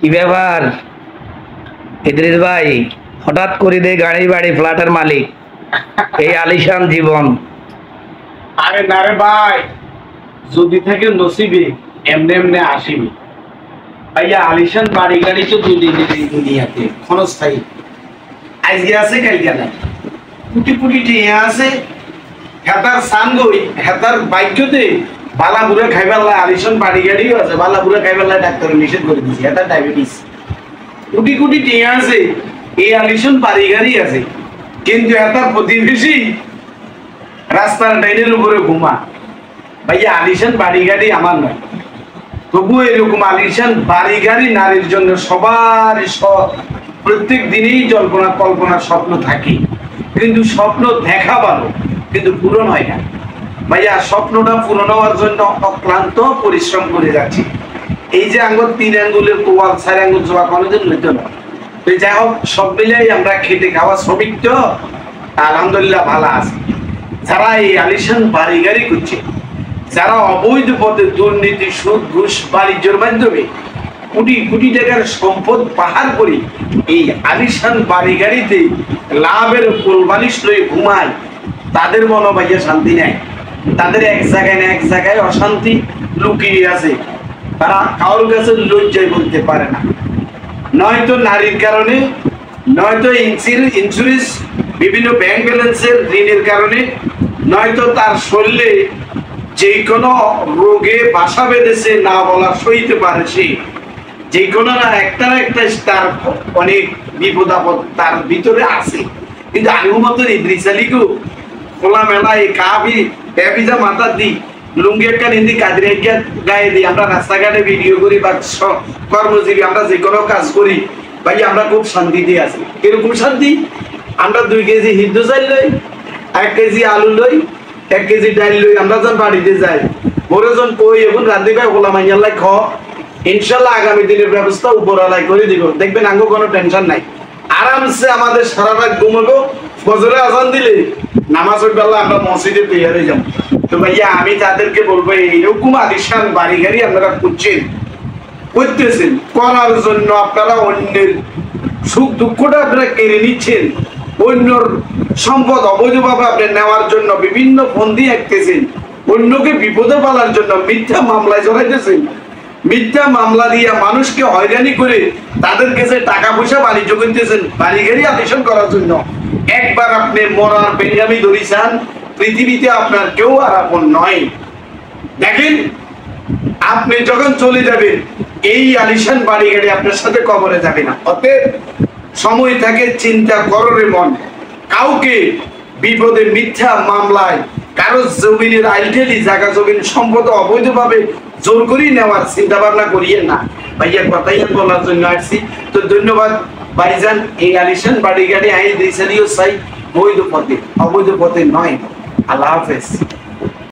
কি ব্যাপার ইদ্রিস ভাই? হঠাৎ করে দে গাড়ি বাড়ি ফ্ল্যাটের মালিক, এই আলিশান জীবন। আরে না রে ভাই, যদি থেকে নসিবে এমনি এমনি আসিবি ভাইয়া। আলিশান বাড়ি গাড়ি তো দুদিন এই দুনিয়াতে ক্ষণস্থায়ী। আজকে আছে কালকে নাই, কোটি কোটি টিয়া আছে। হেতার সানগই হেতার বাইকতে বালাপুরে খাইবার লাই আলিশান বাড়ি গাড়িও আছে। বালাপুরে খাইবার লাই ডাক্তার নিষেধ করে দিয়েছে, হেতার ডায়াবেটিস। কোটি কোটি টিয়া আছে, এই আলিশান বাড়ি গাড়ি আছে, কিন্তু হেতার প্রতিবেশী রাস্তার ডাইনের উপরে ঘুমা। ভাইয়া আলিশান বাড়ি গাড়ি আমার নয়, তবুও এরকম আলিশান বাড়ি গাড়ি নারীর জন্য সবার প্রত্যেক দিনেই জল্পনা কল্পনা স্বপ্ন থাকে, কিন্তু স্বপ্ন দেখা ভালো কিন্তু পূরণ হয় না। ভাইয়া স্বপ্নটা পূরণ হওয়ার জন্য অক্লান্ত পরিশ্রম করে যাচ্ছি। এই যে আঙ্গুল 3 আঙ্গুলের কোয়াল 4 আঙ্গুল জোয়া কোনোদিন হইতো না। তো যাই হোক, সব মিলাই আমরা খেটে খাওয়া শ্রমিক তো আলহামদুলিল্লাহ ভালো আছে। যারা এই আলিশান বাড়ি গাড়ি করছে, যারা অবৈধ পথে দুর্নীতি সুদ ঘুষ বাণিজ্যের মাধ্যমে কোটি কোটি টাকার সম্পদ পাহাড় করে এই আলিশান বাড়ি গাড়িতে লাভের কোলবালিশ লয়ে ঘুমায়, তাদের মনোভাইয়া শান্তি নেয়। তাদের এক জায়গায় না এক জায়গায় অশান্তি লুকিয়ে আছে, তারা কারোর কাছে লজ্জায় বলতে পারে না। নয়তো নারীর কারণে, নয়তো ইন্স্যুরেন্স বিভিন্ন ব্যাংক ব্যালেন্সের ঋণের কারণে, নয়তো তার শরীরে যে কোনো রোগে বাসা বেঁধেছে না বলা সইতে পারে সে। যে কোনো না একটা না একটা তার অনেক বিপদ আপদ তার ভিতরে আছে। কিন্তু আলু মতন ইদ্রিস আলীকেও খোলামেলা এই কাবি ব্যাপিজা মাথা দিই, লুঙ্গি একটা নিন্দি কাদের গায়ে দিই, আমরা রাস্তাঘাটে ভিডিও করি বা কর্মজীবী আমরা যে কোনো কাজ করি, ভাই আমরা খুব শান্তিতে আছি। কিরকম শান্তি? আমরা 2 কেজি হিন্দু চাল লই, 1 কেজি আলু লই, 1 কেজি ডাল লই, আমরা যখন বাড়িতে যাই বড়জন কই এখন রান্ধি ভাই ওলা মাইয়াল্লাই খ, ইনশাল্লাহ আগামী দিনের ব্যবস্থা উপরালাই করে দিব, দেখবেন আঙ্গো কোনো টেনশন নাই। আরামসে আমাদের সারা রাত ঘুমাবো, ফজরে আজান দিলে নামাজের বেলা আমরা মসজিদে তৈরি হয়ে যাবো। তো ভাইয়া আমি তাদেরকে বলবো, এইরকম আলিশান বাড়ি গাড়ি আপনারা করতেছেন করার জন্য আপনারা অন্যের সুখ দুঃখটা আপনারা কেড়ে নিচ্ছেন, অন্যর সম্পদ অবৈধভাবে আপনি নেওয়ার জন্য বিভিন্ন ফন্দি আঁকতেছেন, অন্যকে বিপদে ফেলার জন্য মিথ্যা মামলায় জড়াইতেছেন। মিথ্যা মামলা দিয়ে মানুষকে হয়রানি করে তাদের কাছে টাকা পয়সা বাণিজ্য করতেছেন বাড়ি গাড়ি আলিশান করার জন্য। একবার আপনি মরার বেঙ্গামি ধরিছেন, পৃথিবীতে আপনার কেউ আর আপন নয়। দেখেন আপনি যখন চলে যাবেন এই আলিশান বাড়ি গাড়ি আপনার সাথে কবরে যাবে না। অতএব সময় থাকে চিন্তা করো রে মন, কাউকে বিপদে মিথ্যা মামলায় কারো জমিনের আইলটেলি জায়গা জমিন সম্পদ অবৈধভাবে জোর করে নেওয়ার চিন্তা ভাবনা করিয়ে না। ভাইয়া কথাই বলার জন্য আসছি। তো ধন্যবাদ ভাইজান। এই আলিশান বাড়ি গাড়ি আই দিয়েছেন চাই বৈধ পথে, অবৈধ পথে নয়। আল্লাহ হাফেজ।